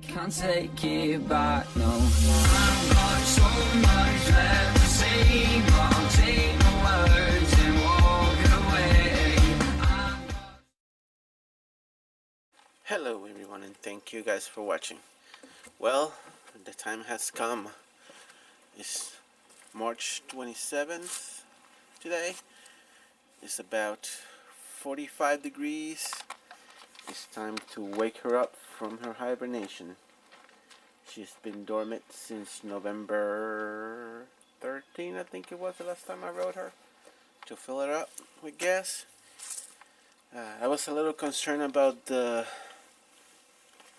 Can't take it back, no. I've got so much left to say, but I'll take the words and walk away. Hello everyone, and thank you guys for watching. Well, the time has come. It's March 27th today. It's about 45 degrees. It's time to wake her up from her hibernation. She's been dormant since November 13, I think it was the last time I rode her, to fill her up with gas. I was a little concerned about the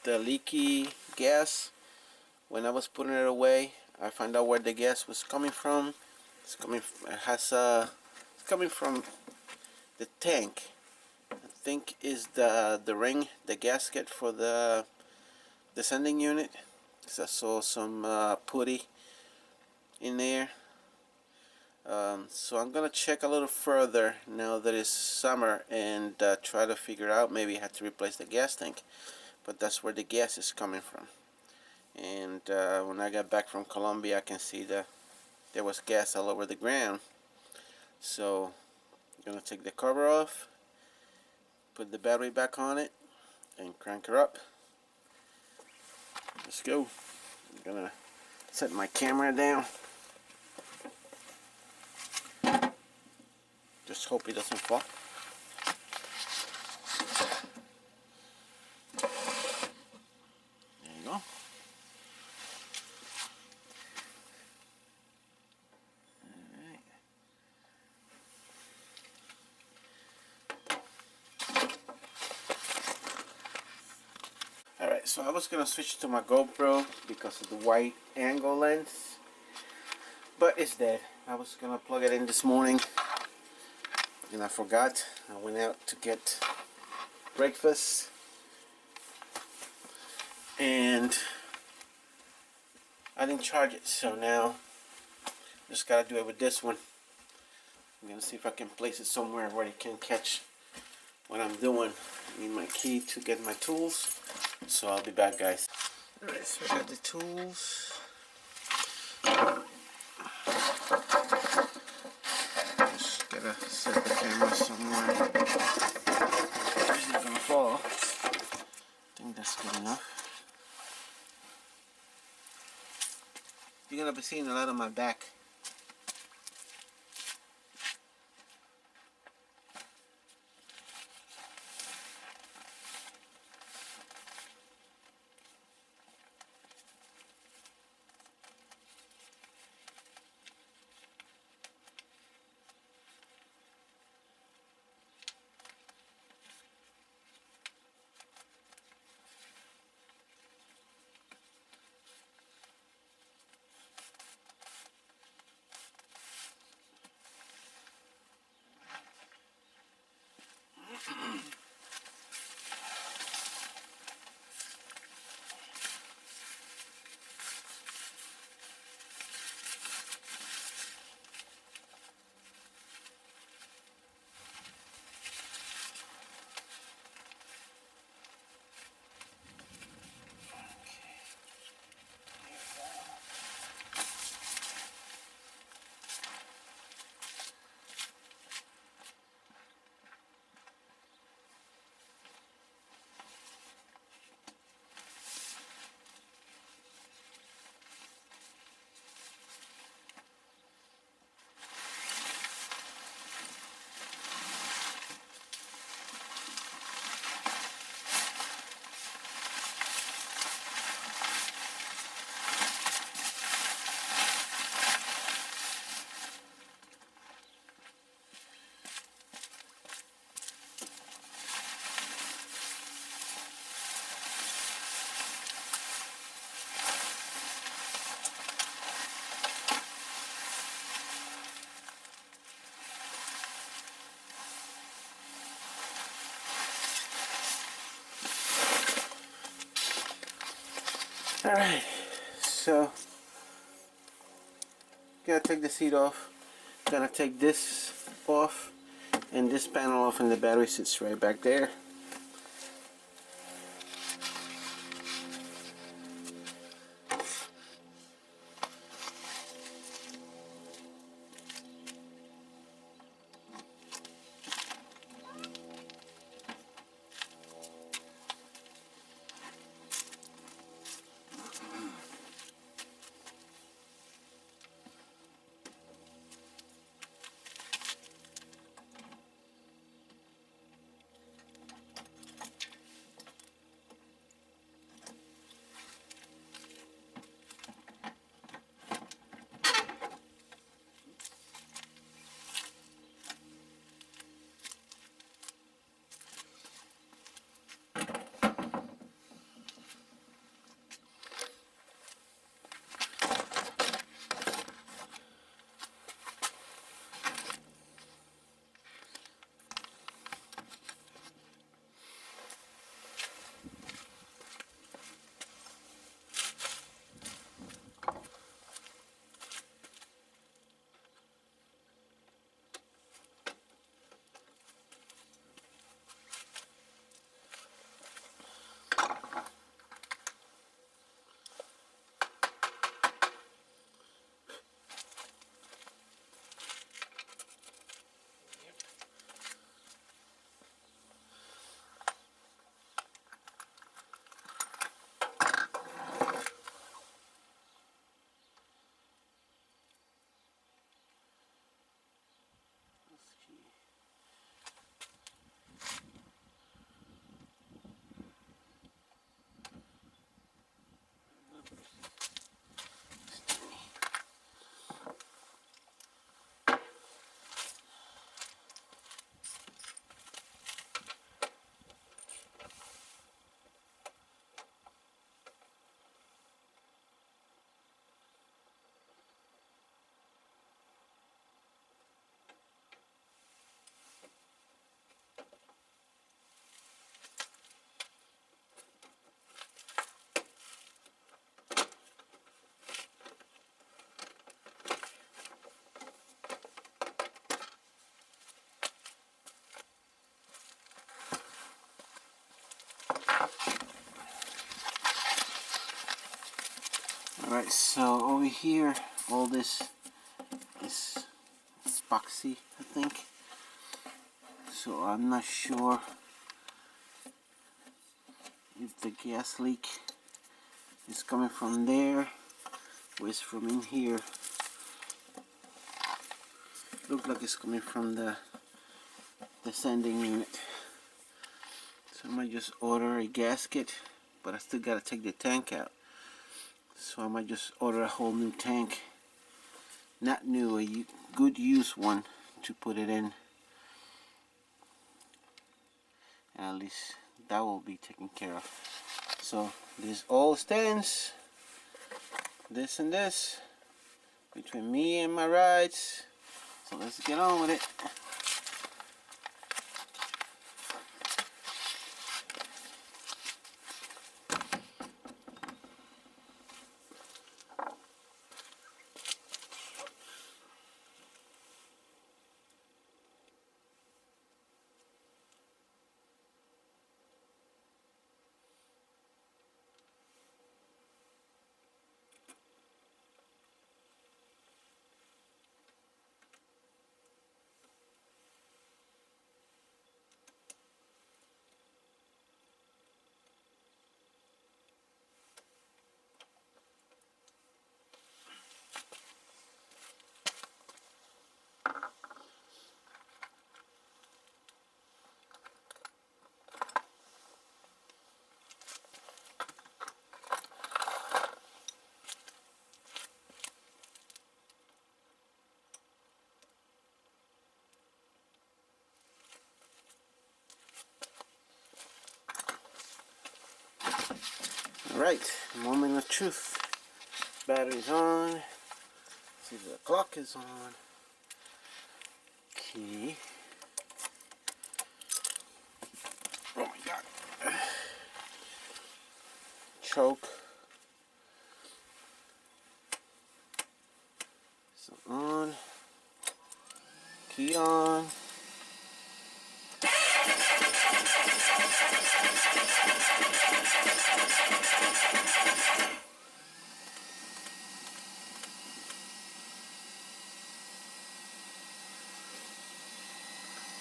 leaky gas. When I was putting it away, I found out where the gas was coming from. It's coming from the tank. I think is the ring, the gasket for the descending unit. So I saw some putty in there. So I'm gonna check a little further now that it's summer and try to figure out, maybe I have to replace the gas tank. But that's where the gas is coming from. And when I got back from Colombia, I can see that there was gas all over the ground. So I'm gonna take the cover off, put the battery back on it, and crank her up. Let's go. I'm gonna set my camera down. Just hope it doesn't fall. There you go. Alright, so I was going to switch to my GoPro because of the wide angle lens, but it's dead. I was going to plug it in this morning and I forgot. I went out to get breakfast and I didn't charge it, so now just got to do it with this one. I'm going to see if I can place it somewhere where it can catch what I'm doing. I need my key to get my tools. So I'll be back, guys. Alright, so I got the tools. Just gotta set the camera somewhere. It's not gonna fall. I think that's good enough. You're gonna be seeing a lot of my back. Alright, so gotta take the seat off, gotta take this off, and this panel off, and the battery sits right back there. Alright, so over here, all this is epoxy, I think. So I'm not sure if the gas leak is coming from there or it's from in here. Looks like it's coming from the sending unit. So I might just order a gasket, but I still gotta take the tank out. So I might just order a whole new tank. Not new, a good used one to put it in. And at least that will be taken care of. So this all stands, this and this, between me and my rides. So let's get on with it. Alright, moment of truth. Battery's on. See if the clock is on. Key. Oh my god. Choke. So on. Key on.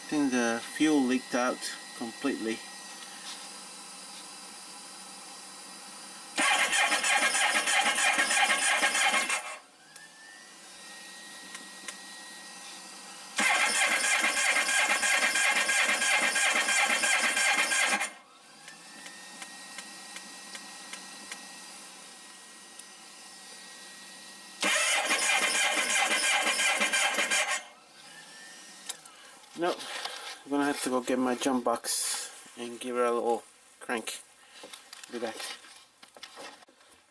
I think the fuel leaked out completely. Nope, I'm gonna have to go get my jump box and give her a little crank. Be back.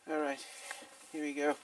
Alright, here we go.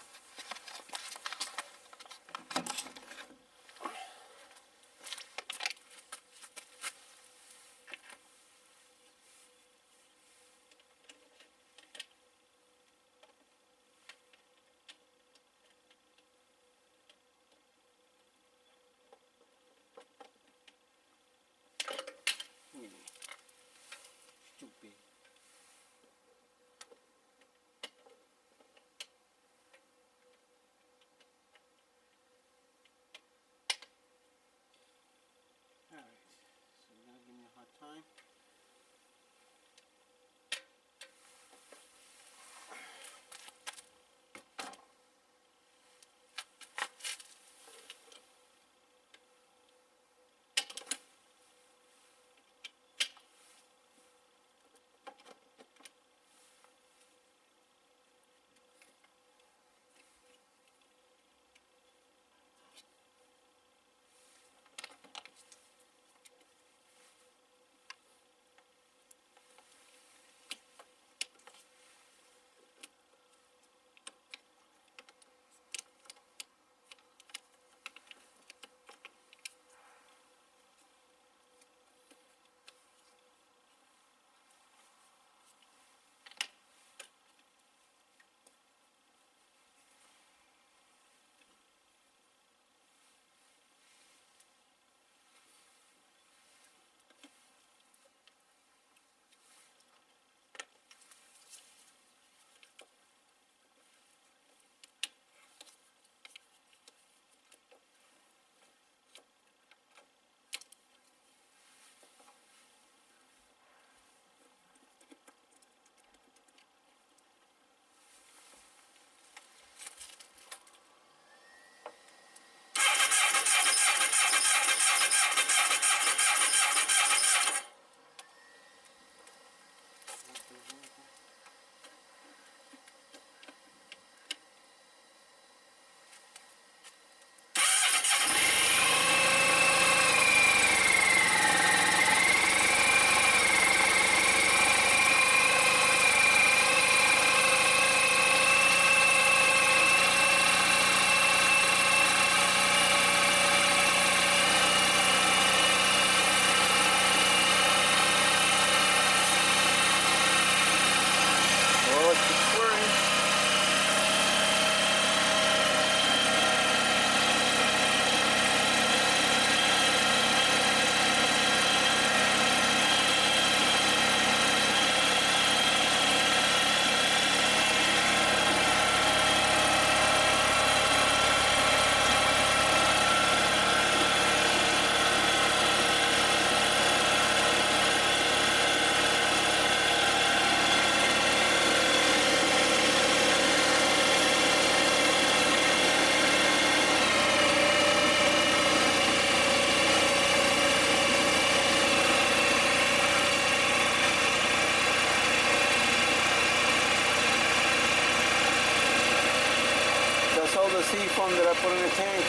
is all the seafoam that I put in the tank.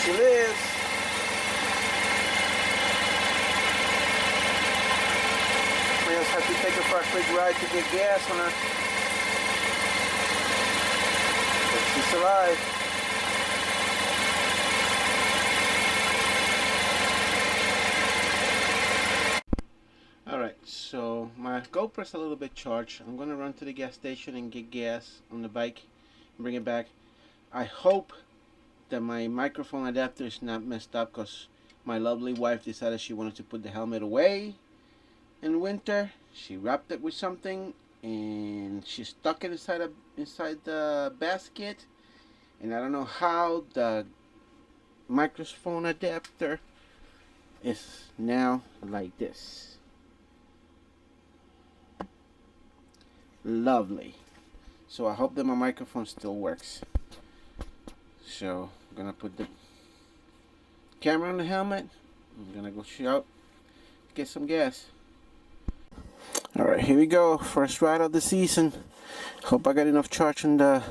She lives. We just have to take her for a quick ride to get gas on her. But she's alive. Alright, so my GoPro's a little bit charged. I'm gonna run to the gas station and get gas on the bike and bring it back. I hope that my microphone adapter is not messed up, because my lovely wife decided she wanted to put the helmet away in winter. She wrapped it with something and she stuck it inside the basket, and I don't know how the microphone adapter is now like this. Lovely. So I hope that my microphone still works. So I'm gonna put the camera on the helmet. I'm gonna go out, get some gas. Alright, here we go. First ride of the season. Hope I got enough charge on the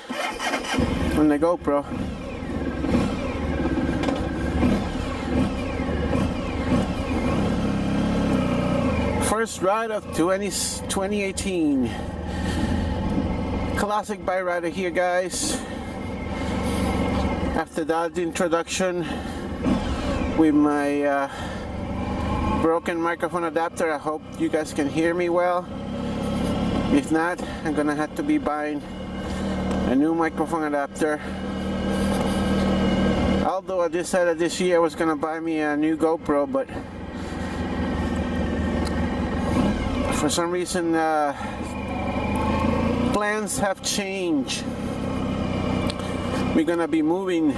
GoPro. First ride of 2018. Classic bike rider here, guys. After that introduction with my broken microphone adapter, I hope you guys can hear me well. If not, I'm gonna have to be buying a new microphone adapter. Although I decided this year I was gonna buy me a new GoPro, but for some reason plans have changed. We're gonna be moving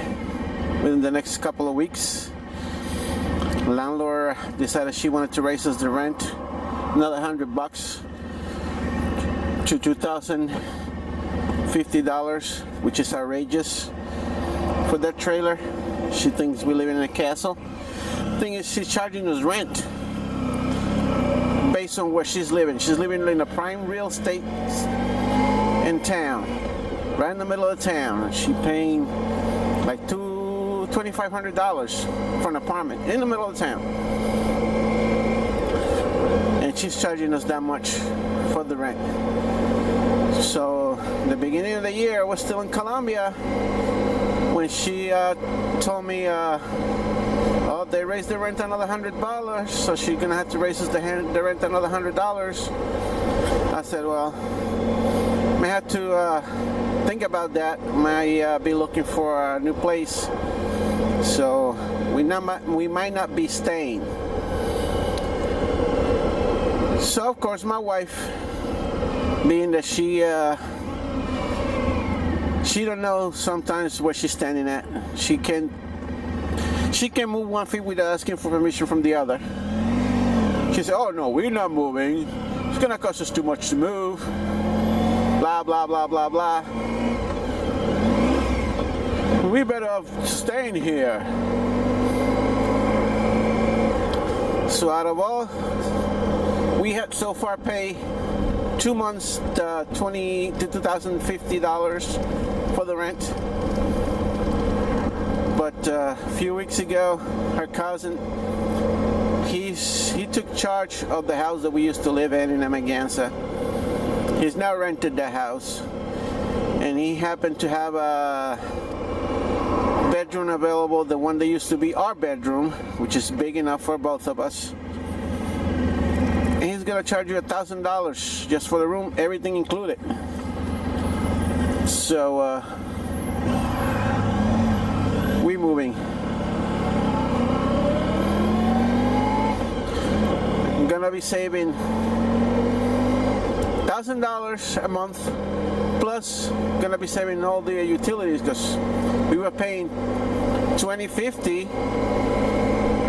within the next couple of weeks. The landlord decided she wanted to raise us the rent another $100 to $2,050, which is outrageous for that trailer. She thinks we live in a castle. Thing is, she's charging us rent based on where she's living. She's living in a prime real estate in town, right in the middle of the town. She's paying like $2,500 for an apartment in the middle of the town, and she's charging us that much for the rent. So the beginning of the year, I was still in Colombia when she told me, oh, they raised the rent another $100, so she's gonna have to raise us the rent another $100. I said, well, I have to think about that. Might be looking for a new place, so we might not be staying. So of course my wife, being that she don't know sometimes where she's standing at, she can move 1 foot without asking for permission from the other. She said, oh no, we're not moving, it's gonna cost us too much to move, blah blah blah blah blah. We better off staying here. So out of all, we had so far paid 2 months $20 to $2,050 for the rent. But a few weeks ago, her cousin, he took charge of the house that we used to live in Amagansett. He's now rented the house, and he happened to have a bedroom available, the one that used to be our bedroom, which is big enough for both of us. And he's gonna charge you $1,000 just for the room, everything included. So we moving. I'm gonna be saving $1,000 a month, plus gonna be saving all the utilities, because we were paying $2,050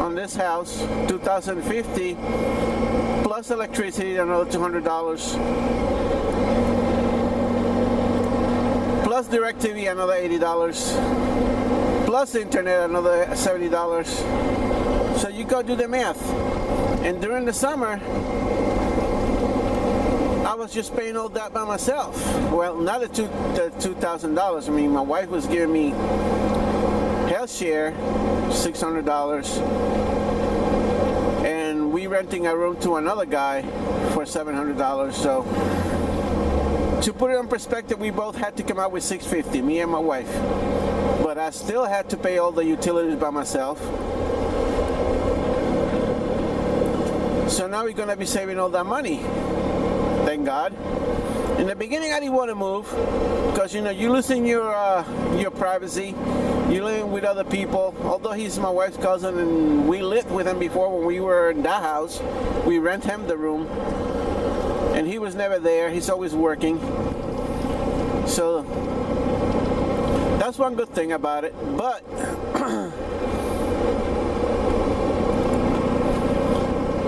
on this house, $2,050 plus electricity, another $200, plus DirecTV, another $80, plus internet, another $70. So you go do the math. And during the summer, I was just paying all that by myself. Well, not the $2,000. I mean, my wife was giving me health share, $600, and we renting a room to another guy for $700. So to put it in perspective, we both had to come out with $650, me and my wife. But I still had to pay all the utilities by myself. So now we're gonna be saving all that money. Thank God. In the beginning, I didn't want to move because, you know, you losing your privacy. You living with other people. Although he's my wife's cousin and we lived with him before when we were in that house, we rent him the room, and he was never there. He's always working. So that's one good thing about it. But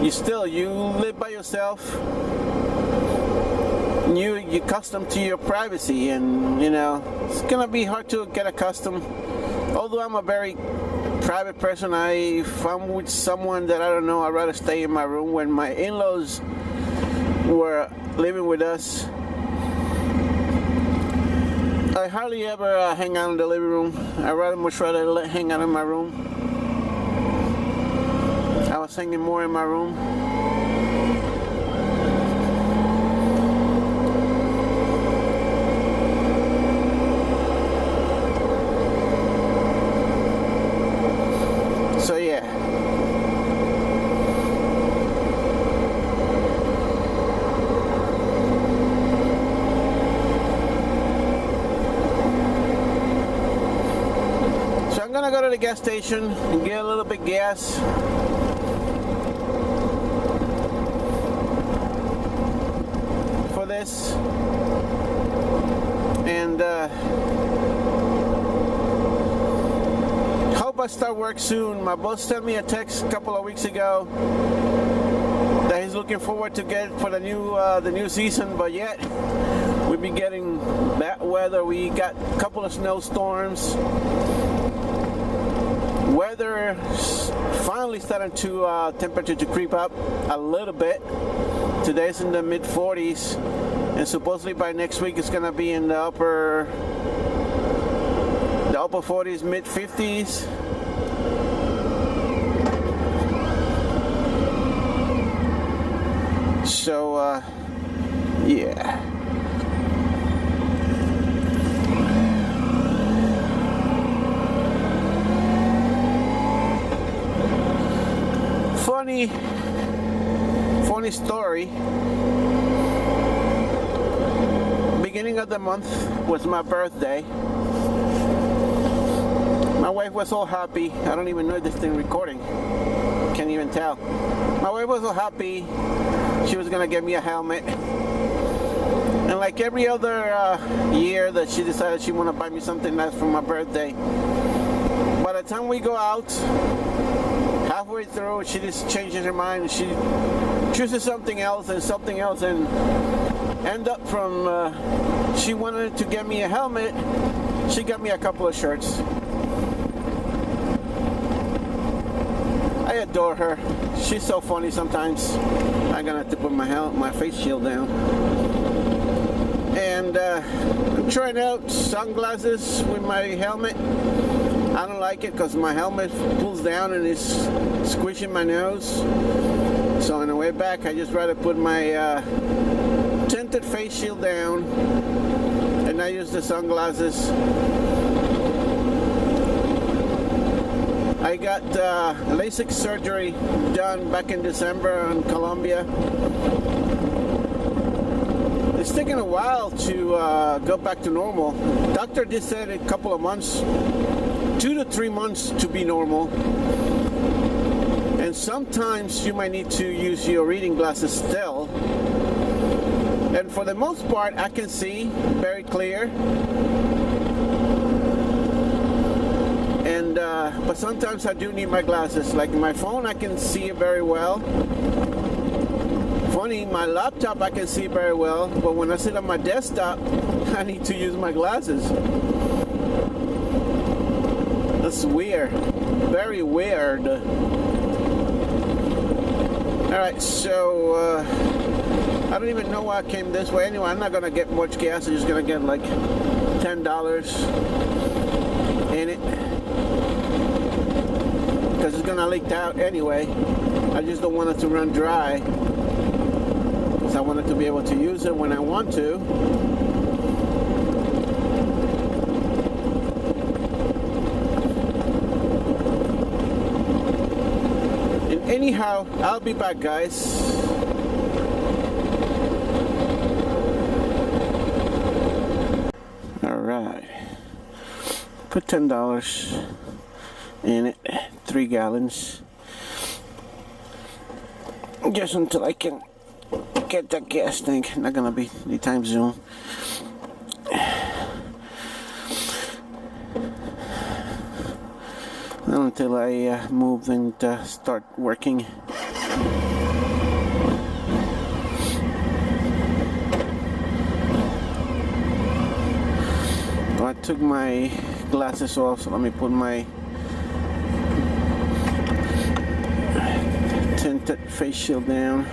you live by yourself. You're accustomed to your privacy, and you know it's gonna be hard to get accustomed. Although I'm a very private person, if I'm with someone that I don't know, I'd rather stay in my room. When my in-laws were living with us, I hardly ever hang out in the living room. I'd much rather hang out in my room. I was hanging more in my room. So yeah. So I'm gonna go to the gas station and get a little bit gas. For this. And hope I start work soon. My boss sent me a text a couple of weeks ago that he's looking forward to get for the new season, but yet we've been getting bad weather. We got a couple of snowstorms. Weather finally starting to temperature to creep up a little bit. Today's in the mid 40s, and supposedly by next week it's gonna be in the upper 40s, mid 50s. So yeah. Funny story. Beginning of the month was my birthday. My wife was all happy. I don't even know if this thing recording. Can't even tell. My wife was all happy. She was gonna get me a helmet. And like every other year that she decided she wanna buy me something nice for my birthday. By the time we go out, halfway through, she just changes her mind. She chooses something else, and end up from she wanted to get me a helmet. She got me a couple of shirts. I adore her. She's so funny sometimes. I'm gonna have to put my face shield down. And I'm trying out sunglasses with my helmet. I don't like it because my helmet pulls down and it's squishing my nose. So on the way back, I just rather put my tinted face shield down and I use the sunglasses. I got LASIK surgery done back in December in Colombia. It's taken a while to go back to normal. Doctor just said a couple of months, 2 to 3 months to be normal. And sometimes you might need to use your reading glasses still. And for the most part, I can see very clear. And but sometimes I do need my glasses. Like my phone, I can see it very well. Funny, my laptop I can see very well, but when I sit on my desktop, I need to use my glasses. That's weird. Very weird. Alright, so I don't even know why I came this way. Anyway, I'm not gonna get much gas. I'm just gonna get like $10 in it, because it's gonna leak out anyway. I just don't want it to run dry, because I want it to be able to use it when I want to. And anyhow, I'll be back, guys. Alright, put $10 in it, 3 gallons, just until I can get that gas tank. Not gonna be anytime soon. Not until I move and start working. I took my glasses off, so let me put my tinted face shield down.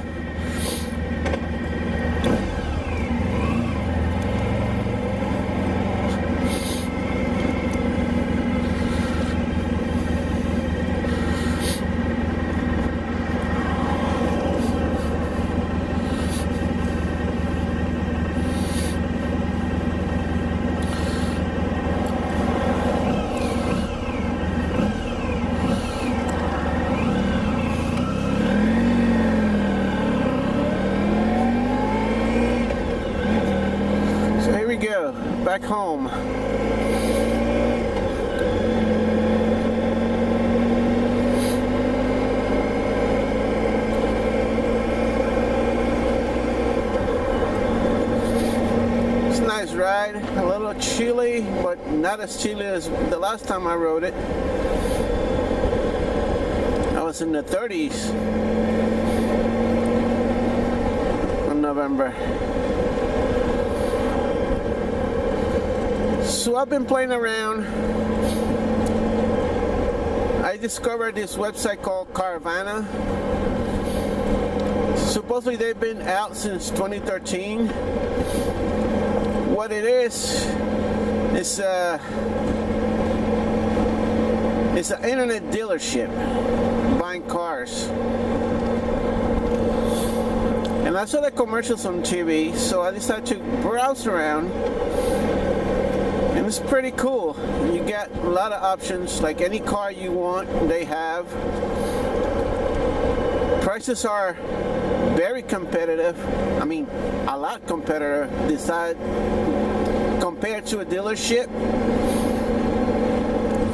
Back home. It's a nice ride, a little chilly, but not as chilly as the last time I rode it. I was in the 30s in November. So I've been playing around. I discovered this website called Carvana. Supposedly they've been out since 2013. What it is, it's an internet dealership buying cars. And I saw the commercials on TV, so I decided to browse around. And it's pretty cool. You get a lot of options, like any car you want, they have. Prices are very competitive. I mean, a lot competitive compared to a dealership.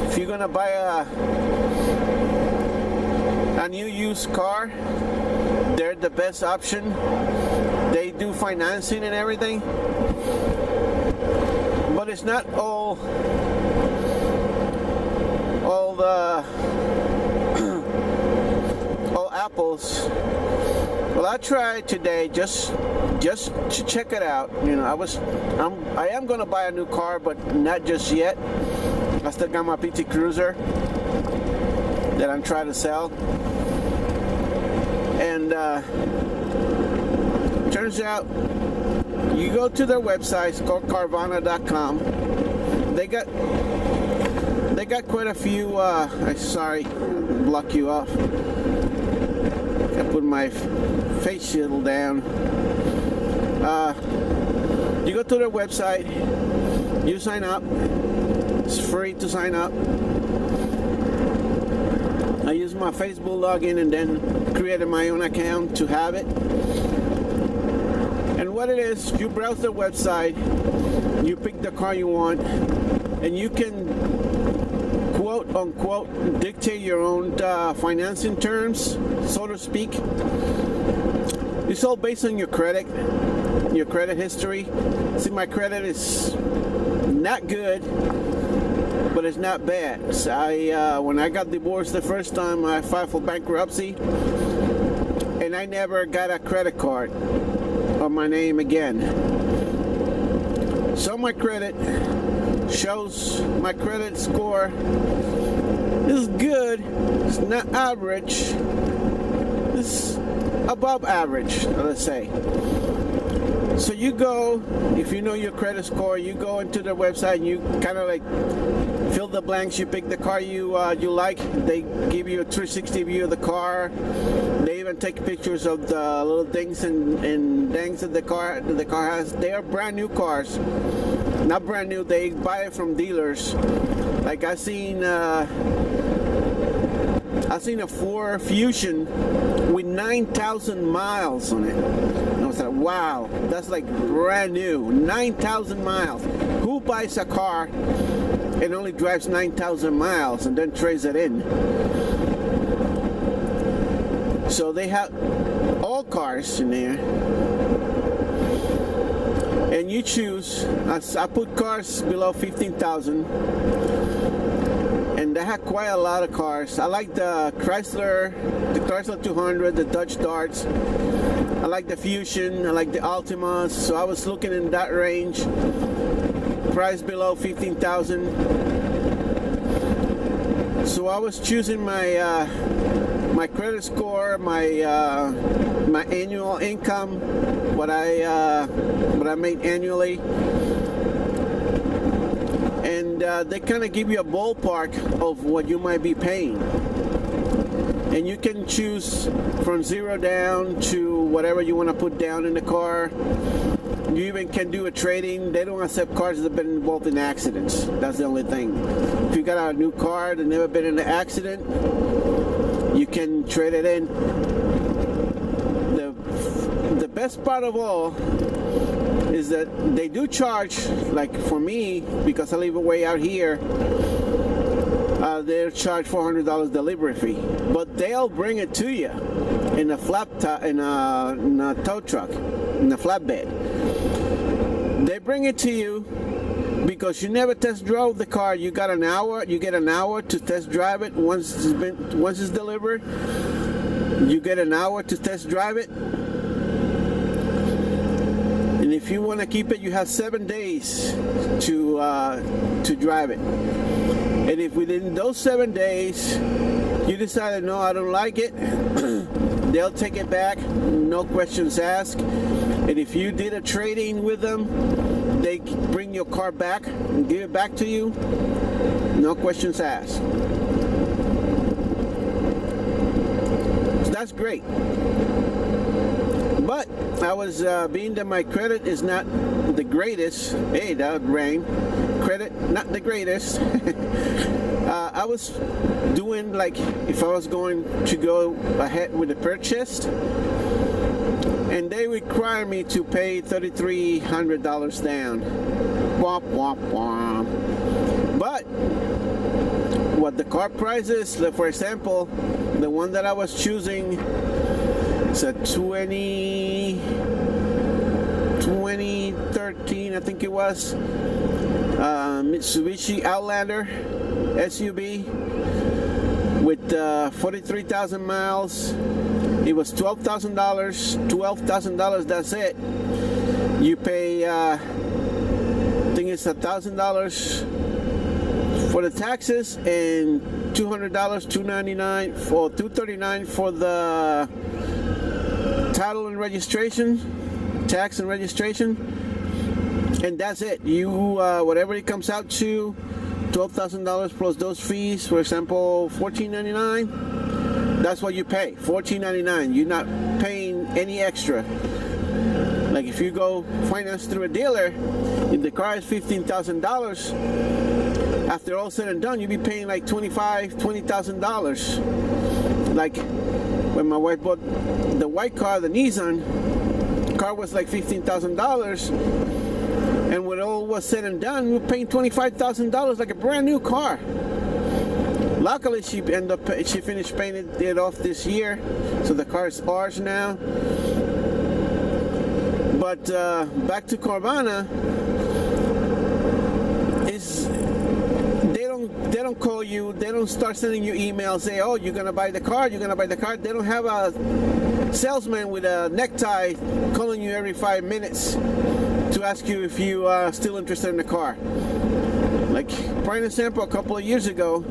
If you're gonna buy a new used car, they're the best option. They do financing and everything. But it's not all apples. Well, I tried today just to check it out. You know, I am gonna buy a new car, but not just yet. I still got my PT Cruiser. that I'm trying to sell. And turns out you go to their website, it's called Carvana.com. They got quite a few. Sorry, block you off. I put my face shield down. You go to their website, you sign up. It's free to sign up. I use my Facebook login and then created my own account to have it. And what it is, you browse their website, you pick the car you want, and you can quote unquote dictate your own financing terms, so to speak. It's all based on your credit history. See, my credit is not good, but it's not bad. So when I got divorced the first time, I filed for bankruptcy, and I never got a credit card on my name again. So my credit shows, my credit score is good. It's not average. It's above average, let's say. So you go, if you know your credit score, you go into their website and you kind of like fill the blanks. You pick the car you like. They give you a 360 view of the car. They even take pictures of the little dings and dangs that the car has. They are brand new cars, not brand new. They buy it from dealers. Like I seen a Ford Fusion with 9,000 miles on it. And I was like, wow, that's like brand new. 9,000 miles. Who buys a car and only drives 9,000 miles and then trades it in? So they have all cars in there. And you choose. I put cars below 15,000. And they have quite a lot of cars. I like the Chrysler 200, the Dodge Darts. I like the Fusion. I like the Altimas. So I was looking in that range. Price below 15,000. So I was choosing my my credit score, my annual income, what I made annually. And they kind of give you a ballpark of what you might be paying. And you can choose from zero down to whatever you want to put down in the car. You even can do a trade-in. They don't accept cars that have been involved in accidents. That's the only thing. If you got a new car that's never been in an accident, you can trade it in. The best part of all is that they do charge, like for me, because I live way out here, they'll charge $400 delivery fee, but they'll bring it to you in a in a tow truck, in a flatbed. They bring it to you because you never test drove the car. You got an hour. You get an hour to test drive it. Once it's delivered, you get an hour to test drive it. And if you want to keep it, you have 7 days to drive it. And if within those 7 days you decided, no, I don't like it, they'll take it back, no questions asked. And if you did a trade-in with them, they bring your car back and give it back to you, no questions asked. So that's great. But I was being that my credit is not the greatest. Hey, that would rain. Credit not the greatest. I was doing like if I was going to go ahead with the purchase, and they require me to pay $3,300 down. Womp womp womp. But what the car price is, like for example, the one that I was choosing. It's a 2013, I think it was, Mitsubishi Outlander SUV with 43,000 miles. It was $12,000. $12,000, that's it. You pay, I think it's $1,000 for the taxes and $200, $299 for $239 for the title and registration, tax and registration, and that's it. You whatever it comes out to, $12,000 plus those fees. For example, $14.99. That's what you pay. $14.99. You're not paying any extra. Like if you go finance through a dealer, if the car is $15,000, after all said and done, you'll be paying like $20,000. Like when my wife bought the white car, the Nissan, the car was like $15,000, and when all was said and done, we were paying $25,000 like a brand new car. Luckily, she finished paying it off this year, so the car is ours now. But back to Carvana, they don't call you, they don't start sending you emails, say, oh, you're gonna buy the car, you're gonna buy the car. They don't have a salesman with a necktie calling you every 5 minutes to ask you if you are still interested in the car. Like, prime example, a couple of years ago,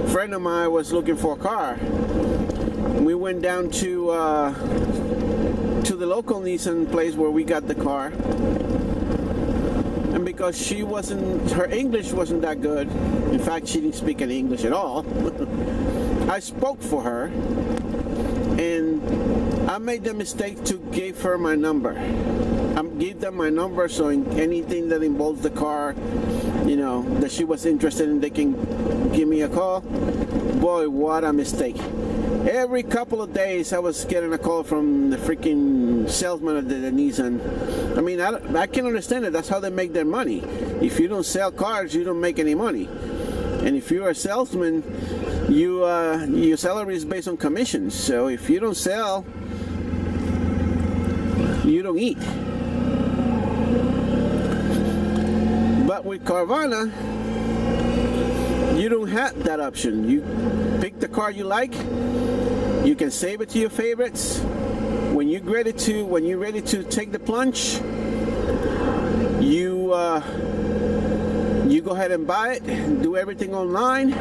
a friend of mine was looking for a car. We went down to the local Nissan place where we got the car, and because her English wasn't that good, in fact she didn't speak any English at all, I spoke for her, and I made the mistake to give her my number. I gave them my number, so in anything that involves the car, you know, that she was interested in, they can give me a call. Boy, what a mistake. Every couple of days I was getting a call from the freaking salesman of the Nissan. I mean, I can understand it. That's how they make their money. If you don't sell cars, you don't make any money. And if you're a salesman, your salary is based on commissions. So if you don't sell, you don't eat. But with Carvana, you don't have that option. You pick the car you like. You can save it to your favorites. When you're ready to take the plunge, you go ahead and buy it. Do everything online.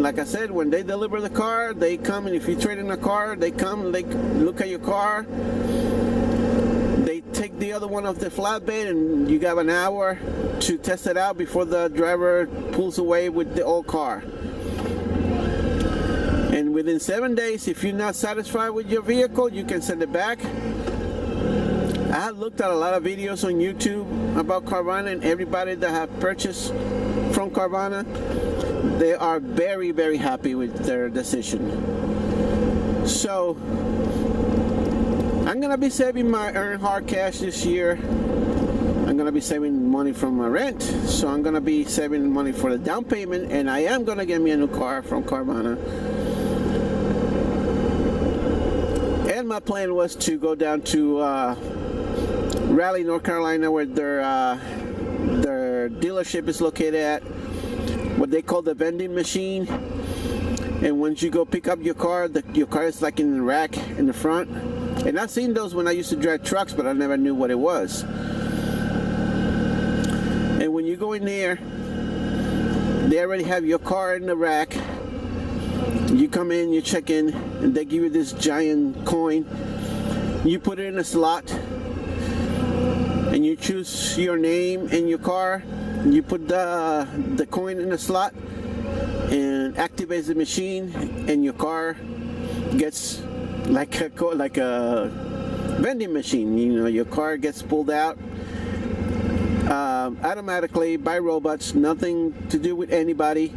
Like I said, when they deliver the car, they come, and if you trade in a car, they come, they look at your car. They take the other one off the flatbed, and you got an hour to test it out before the driver pulls away with the old car. And within 7 days, if you're not satisfied with your vehicle, you can send it back. I have looked at a lot of videos on YouTube about Carvana, and everybody that have purchased from Carvana, they are very, very happy with their decision. So I'm gonna be saving my earned hard cash this year. I'm gonna be saving money from my rent, so I'm gonna be saving money for the down payment, and I am gonna get me a new car from Carvana. And my plan was to go down to Raleigh, North Carolina, where their dealership is located at, what they call the vending machine. And once you go pick up your car, your car is like in the rack in the front. And I've seen those when I used to drive trucks, but I never knew what it was. And when you go in there, they already have your car in the rack. You come in, you check in, and they give you this giant coin. You put it in a slot, and you choose your name and your car. You put the coin in the slot, and activates the machine, and your car gets like a vending machine. You know, your car gets pulled out automatically by robots, nothing to do with anybody.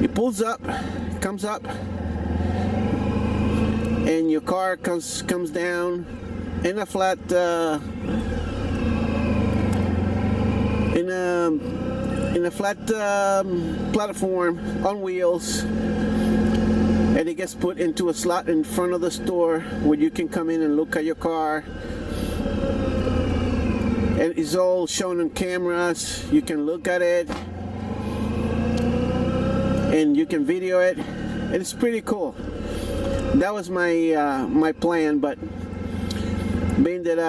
It pulls up, comes up, and your car comes down in a flat in a flat platform on wheels, and it gets put into a slot in front of the store where you can come in and look at your car. And it's all shown on cameras. You can look at it, and you can video it. It's pretty cool. That was my my plan, but being that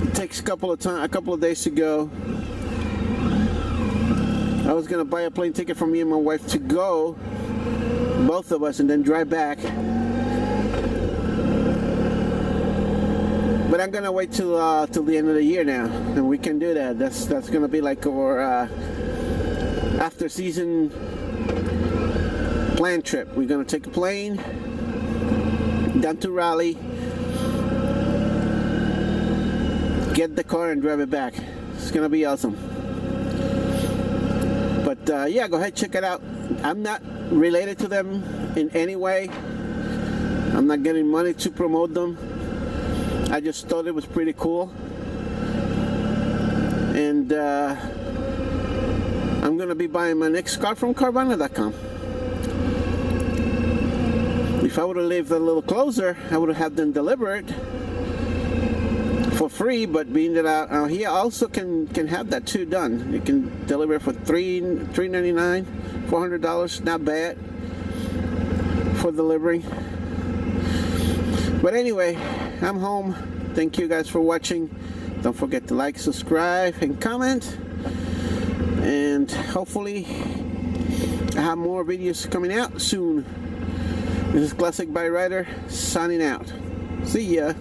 it takes a couple of days to go, was gonna buy a plane ticket for me and my wife to go, both of us, and then drive back. But I'm gonna wait till the end of the year now, and we can do that. That's gonna be like our after season plan trip. We're gonna take a plane down to Raleigh, get the car and drive it back. It's gonna be awesome. But yeah, go ahead, check it out. I'm not related to them in any way. I'm not getting money to promote them. I just thought it was pretty cool. And I'm gonna be buying my next car from Carvana.com. If I would have lived a little closer, I would have had them deliver it for free, but being that he also can have that too done. You can deliver it for $399, $400, not bad for delivery. But anyway, I'm home. Thank you guys for watching. Don't forget to like, subscribe, and comment. And hopefully I have more videos coming out soon. This is Classic Bike Rider signing out. See ya.